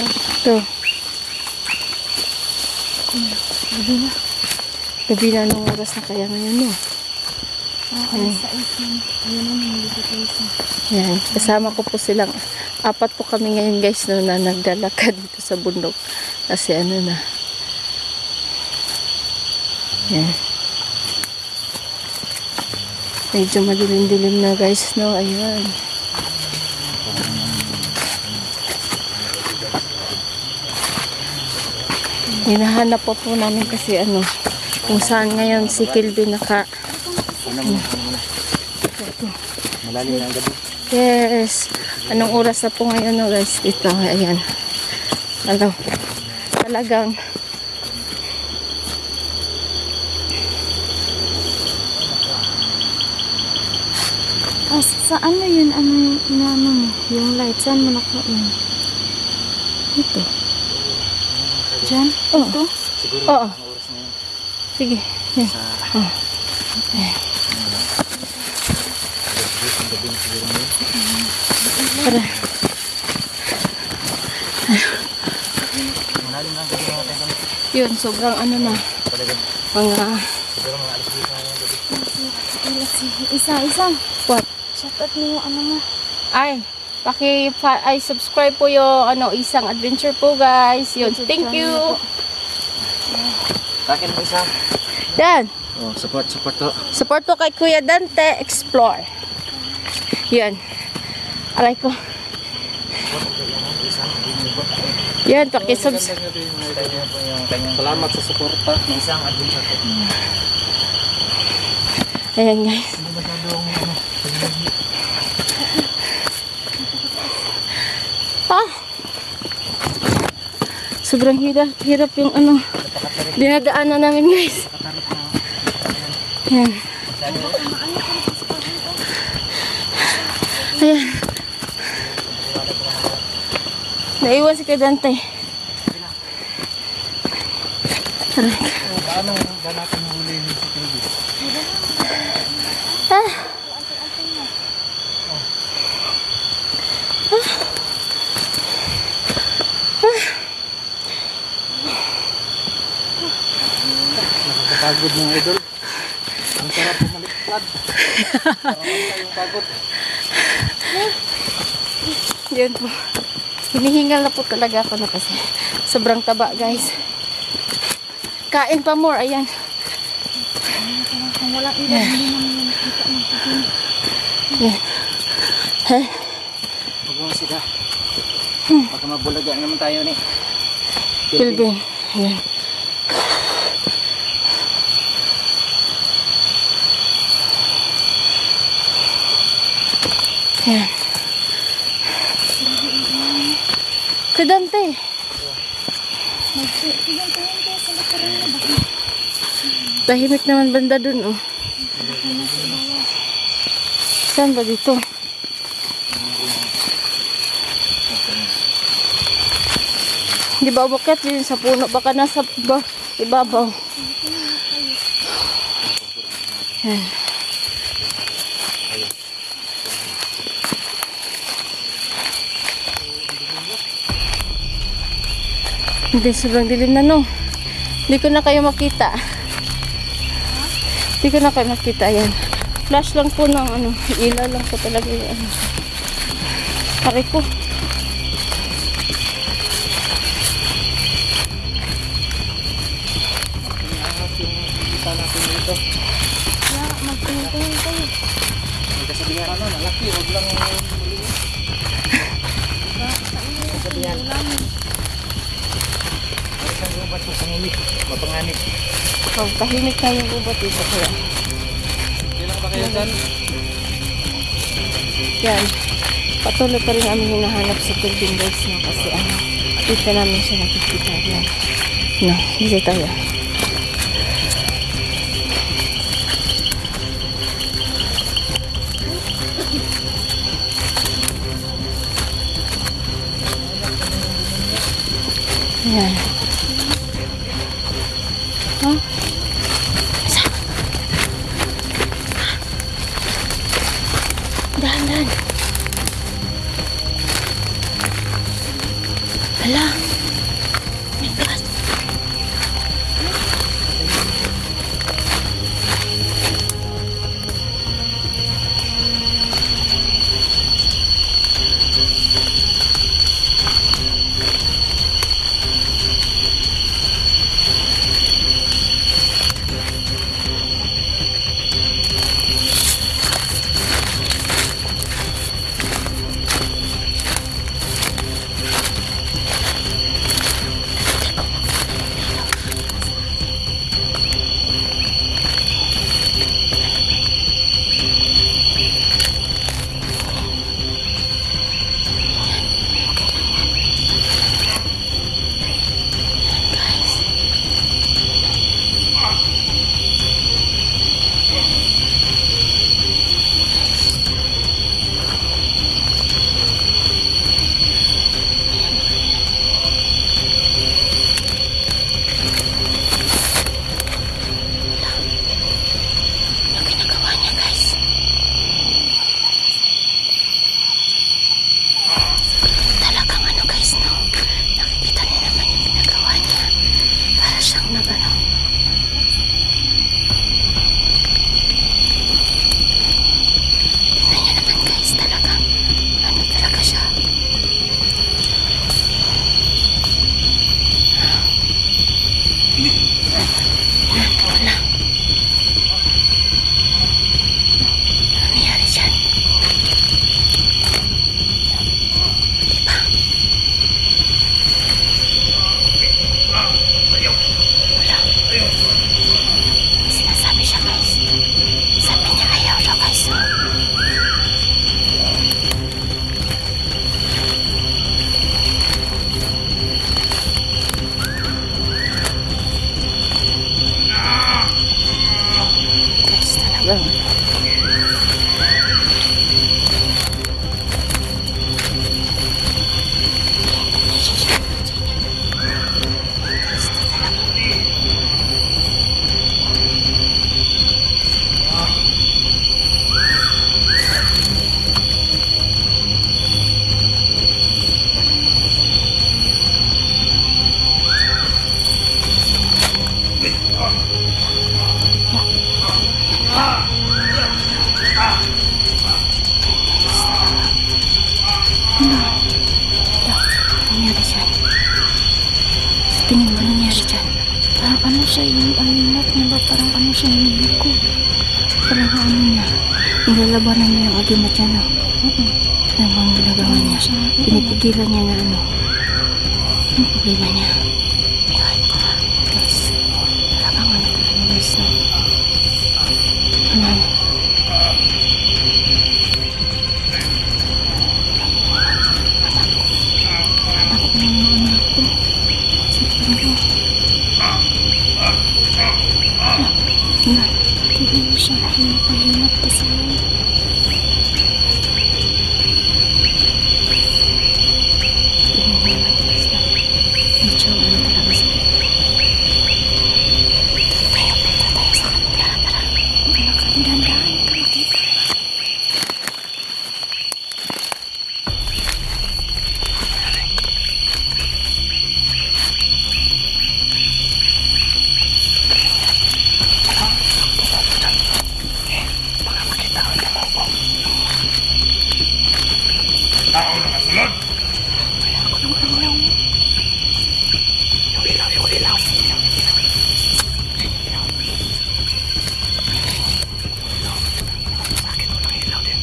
Ito. Gabi na. Gabi na, anong oras na kaya ngayon, no? Alas 6 na. Ayun na, hindi ko kayo. Yan, kasama ko po silang, apat po kami ngayon guys, no, na naglalakad dito sa bundok. Kasi ano na. Yan. Medyo madilim-dilim na guys, no? Ayan. Hinahanap po namin kasi ano, kung saan ngayon si Kelvin naka... Malalim na ang gabi. Yes. Anong oras na po ngayon, no guys? Dito, ayan. Ano, talagang Sa ano yun? Ano mo? Yung light. Saan mo nakuha yun? ito. Diyan? Oh. Ito? Siguro Oo. ang oras na yun. Sige. Yan. Sa Oh. ang gabi na siguro ngayon. Tara. Malalim na ang gabi mga tayo. Yun, sobrang ano na. Talagang Mga, siguro mga alas 10 na yung gabi. Isa. what? Shoutout mo yung ano mo. Ay, subscribe po yung ano, Isang Adventure po guys. Yun, thank you. Takin mo isa. Yan. Oh, support to. Support po kay Kuya Dante Explore. Yan. Aray ko. Yan, pakisubscribe. Salamat sa suporta ng Isang Adventure po. Ayan guys. Ah! Sobrang hirap yung ano, dinadaanan namin guys. Ayan. Ayan. Naiwan si Kuya Dante. Aray. Paano ganapin huli ni si Kelvin? Ah! Nakakapagod mga idol. Ang sarap pumaliklad. Parang yung pagod. Yan po. Hinihingal na po talaga ako na kasi sobrang taba guys. Kain pa more. Ayan. Kung walang ilaw, hindi naman nakita ng pagin. Yan. Heh. Huwag mo sila. Baka mabulaga naman tayo ni Kelvin. Ayan. Ayan. Kuya Dante. Tignan-tignan kayo sa lakaran na ba? Tahimik naman banda dun, oh. Saan ba dito? Di ba umakyat din sa puno? Baka nasa ibabaw. Yan. Hindi, sobrang dilim na, no? Hindi ko na kayo makita. Hindi ko na kayo makita. Ayan. Flash lang po ng ano. Ilaw lang po talaga yung ano. Pare ko. Magtingin-tingin kayo. May kasabihan ano, nalaki, huwag lang malinis. Kasabihan. Ay, isang gubat mo pangimik, mapanganib. Oh, tahimik na yung gubat dito. Kaya. Kailan ba kayo dyan? Yan. Patuloy pa rin namin hinahanap sa Kelvin guys. No? Kasi ano, dito namin siya nakikita. Yan. No, dito tayo. Yan. Huh? Dahan-dahan. Hala. My God. Tingin mo nangyari dyan. Parang ano siya, yung alingat niya ba? Parang ano siya, hiniliko. Parang ano niya. Nilalabanan niya yung agimat niya, no? Ano bang ginagawa niya? Pinipigilan niya na ano. Ano problema niya? Ewan ko ba? Guys, talagang ano talaga guys, no? Ano? Anak ko na yung anak ko. Tignan mo siya, hinapalinap kasi medyo ano talaga sa tayo sa kanila. Tara. nakakindandaan ka makita. Tao nakasunod. Yung ilaw. Bakit walang ilaw din?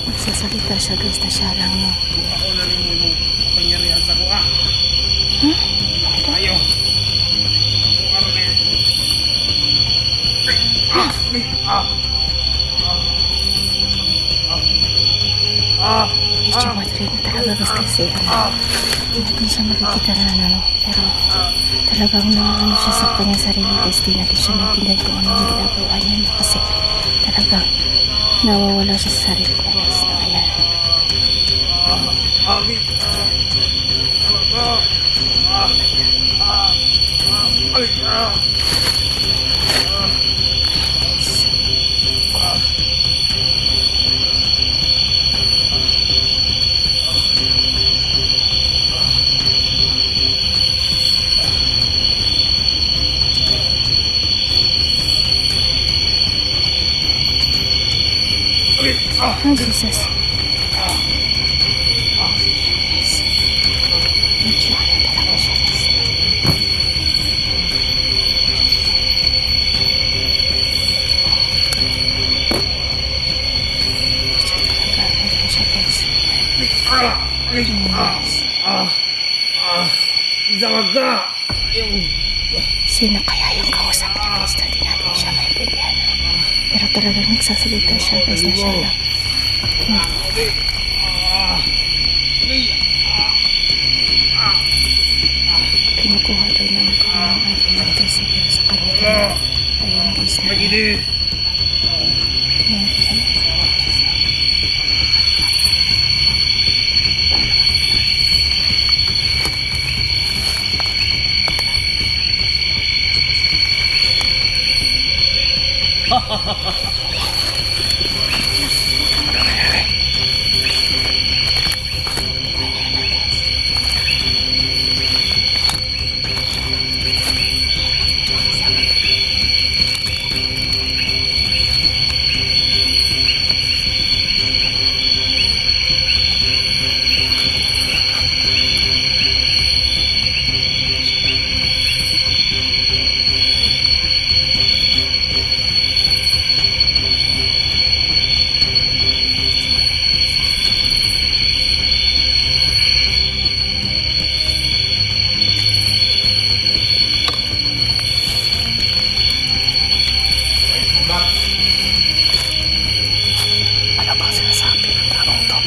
Magsasalita siya guys na siya lang, no? Kung ako na rin mo kapangyarihan sa kuha. Ayaw. Kung araw na yan. kasi hindi natin siya nakikita na ano, pero talagang naano siya sa kanyang sarili, guys. Di natin siya maintindihan kung ano yung ginagawa niya, no? Kasi talagang nawawala siya sa sarili niya, guys. No? Ayan. Oh, Jesus. Yes. Medyo ano talaga siya, guys. Medyo talaga ano siya, guys. Yes. Zawag ka! Sino kaya yung kausap niya, guys, na di natin siya maintindihan, no? Pero talagang nagsasalita siya, guys, na siya lang. Kinukuha daw ng kanyang argument, guys, pero sa kanya talaga. Ayan, guys, na yan. Ano bang sinasabi ng taong to?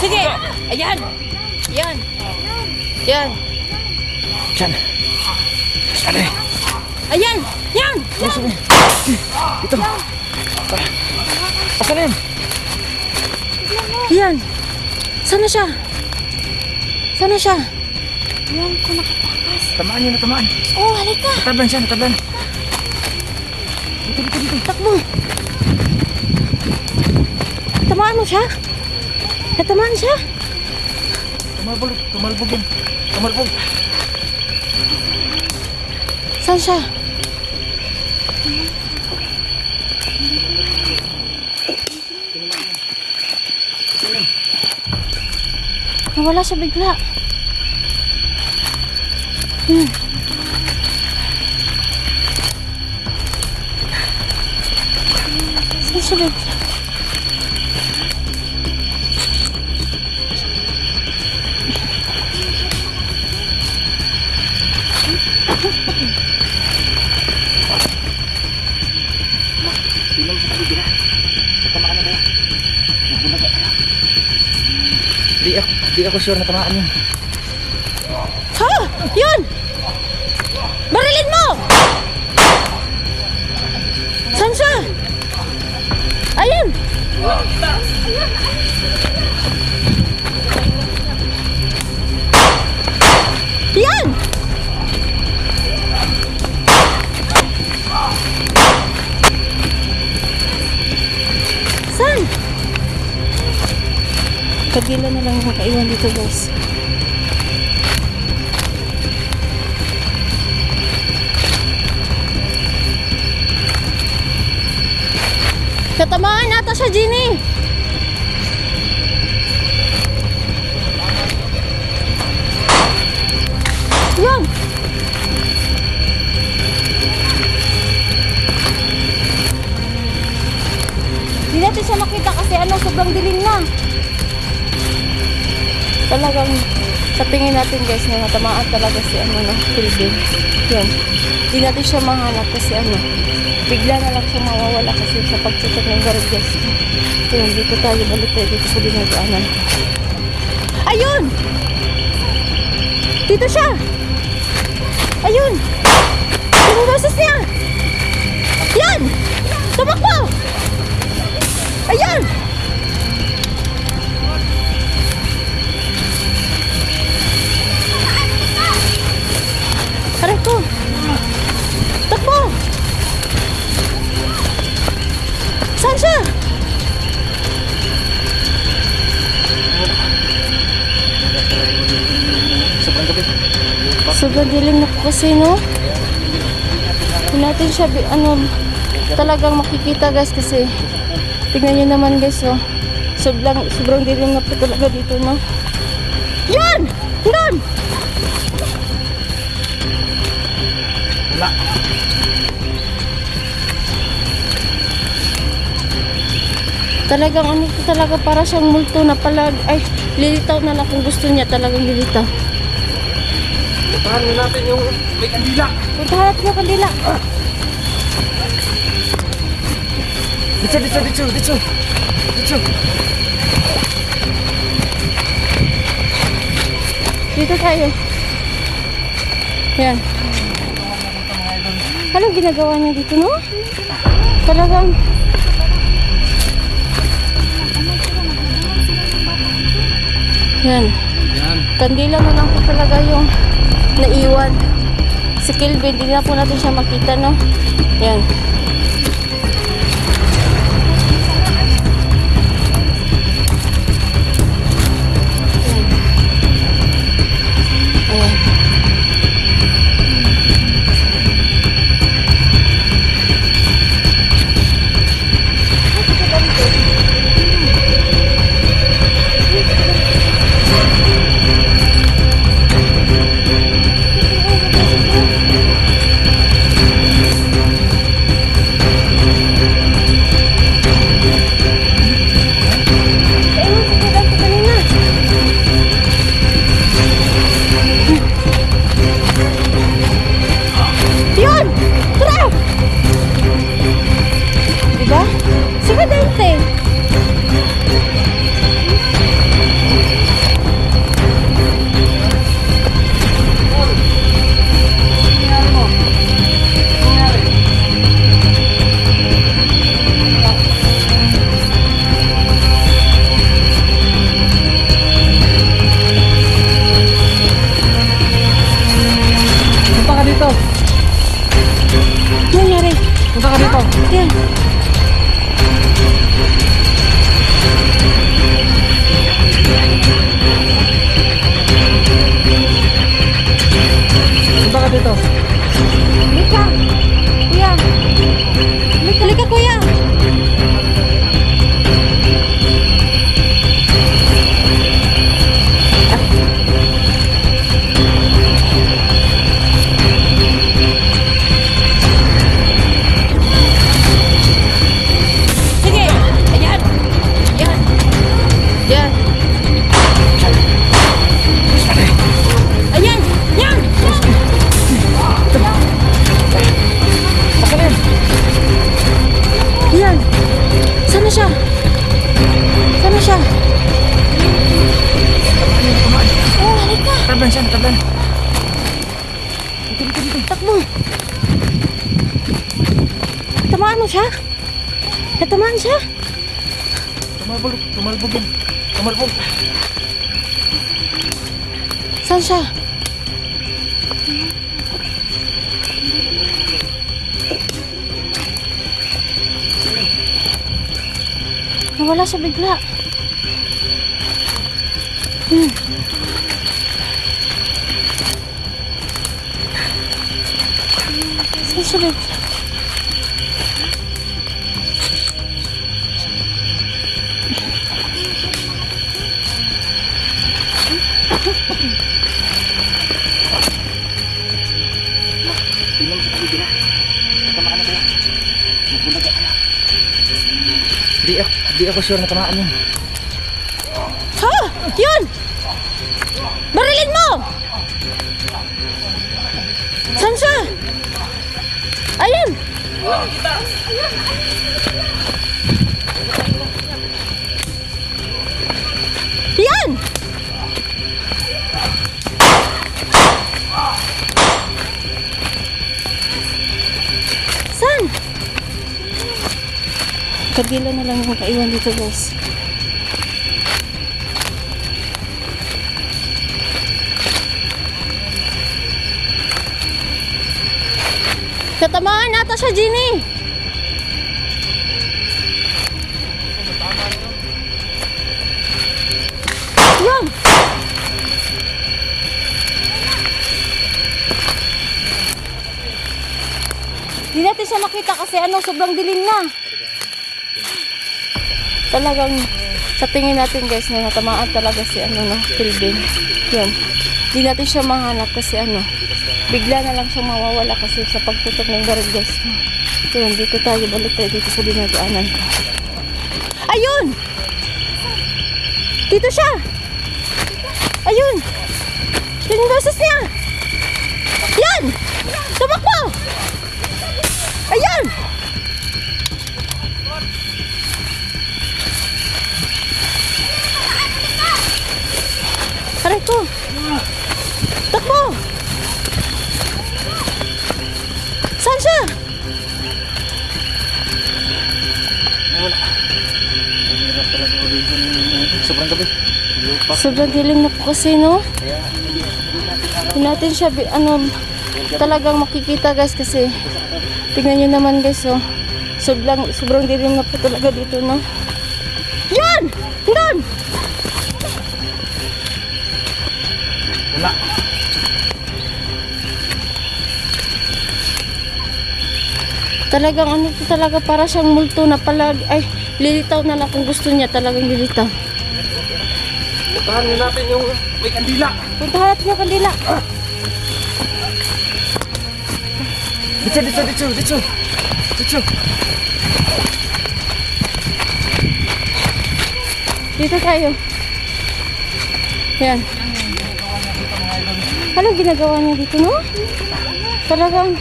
Sige! Ayan! Yan! Yan! Diyan. Sali. Ayan! Yan! Dito. Asan na yun? Yan! Sana siya? Sana siya? Yan ko nakatakas. Tamaan yun, tamaan. Oh, halika. Natablan siya, natablan. Takbo! Tamaan mo siya? Natamaan siya? Tumalbog, tumalbog yun. Tumalbog. Saan siya? Nawala siya bigla. Saan siya bigla? Tingnan mo sa paligid na. Natamaan na ba yan? Nagbulaga na. Di ako sure na tamaan yun. Ha! Yun! Barilin mo! Saan siya? Ayun! Yan! Saan? Kabila na lang ako kaiwan dito, guys. Katamaan ata siya, Ginny. Yan. Hindi natin siya makita kasi ano, dilim na. Talagang sa tingin natin guys na natamaan talaga si Kelvin. Yun. Hindi natin siya mahanap kasi bigla na lang siya mawawala kasi sa pagcheck ng guard guys. Yun, dito tayo balik tayo dito sa dinadaanan. Ayun! Dito siya! Ayun! Yung boses niya! Yan! Tumakbo! Ayan! Aray ko! Takbo! Saan siya? Sobrang gabi. Sobrang dilim na po kasi, no? Hindi natin siya, talagang makikita guys kasi tignan nyo naman guys, oh. Sobrang dilim na po talaga dito, no? Yan! Doon! Wala. Talagang talaga para siyang multo na ay lilitaw na lang kung gusto niya talagang lilitaw. Puntahan natin yung may kandila. Puntahan natin yung kandila. Dito. Dito tayo. Yan. Anong ginagawa niya dito, no? Talagang yan. Kandila na lang po talaga yung naiwan. Si Kelvin, hindi na po natin siya makita, no? Yan. Ayan. Yun! Tara! Diba? Sige, Dante! Punta ka dito. Ano nangyari? Punta ka dito. Yan. Punta ka dito. Lika! Kuya! Lika, kuya! Sige! Ayan! Ayan! Ayan! Ayan! Ayan! Pakalin. Ayan! Sana siya? Sana siya? Oh, halika! Tablan siya, tablan. Takbo! Tamaan mo siya? Natamaan siya? Tumalbog yun. Tumalbog. Saan siya? Nawala siya bigla. Saan siya bigla? Tingnan mo sa paligid na. Tatamaan na tayo. Magbulaga ka na. Di ako sure na tamaan yun. Kandila na lang yung kaiwan dito guys. Tatamaan ata siya, Ginny. Yan. Di natin siya makita kasi sobrang dilim na. Talagang sa tingin natin guys na natamaan talaga si Kelvin. Yun. Di natin siya mahanap kasi bigla na lang siyang mawawala kasi sa pagtutok ng baril guys. Yun, dito tayo, balik tayo dito sa dinadaanan ko. Ayun! Dito siya! Ayun! Yun yung boses niya! Yan! Tumakbo! Ayan! Aray ko! Takbo! Saan siya? Wala. Mahirap talaga ulitin. Sobrang gabi. Sobrang dilim na po kasi, no? Kaya Hindi natin siya, talagang makikita guys kasi tingnan nyo naman guys, oh. Sobrang dilim na po talaga dito, no? Yan! Doon! wala. Talagang talaga para siyang multo na palagi. Ay, lilitaw na lang kung gusto niya. Talagang lilitaw. Puntahan natin yung may kandila. Puntahan natin yung kandila. Dito. Dito tayo. Yan. Anong ginagawa niya dito, no? Talagang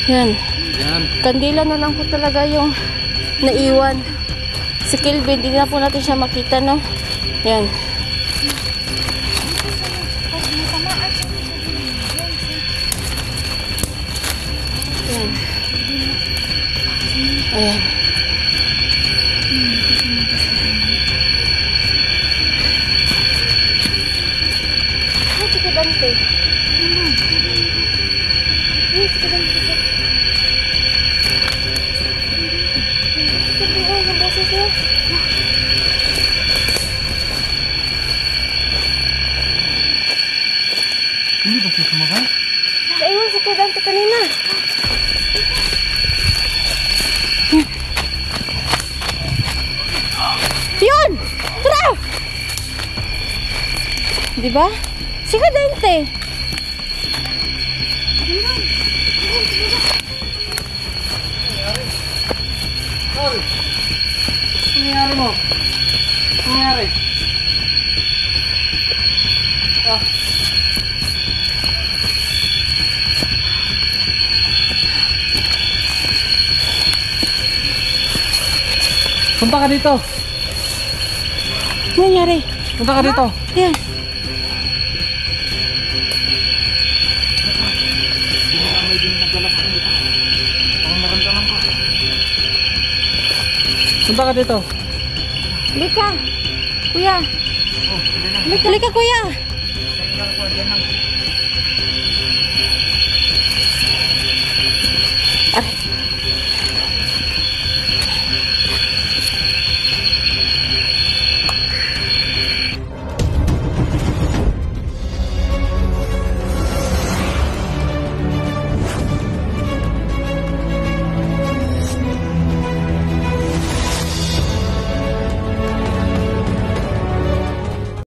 yan. Kandila na lang po talaga yung naiwan. Si Kelvin, hindi na po natin siya makita, no? Yan. Yan. Ayan. Oh, si Dante. Si Dante. Yung boses niya. Hindi ba siya sumabay? Naiwan si Kuya Dante kanina. Yun! Tara! Diba? Si Kuya Dante. Ano nangyari mo? Ano nangyari? Punta ka dito. Ano nangyari? Punta ka dito. Yan. Punta ka dito. Lika. Kuya. Lika, kuya.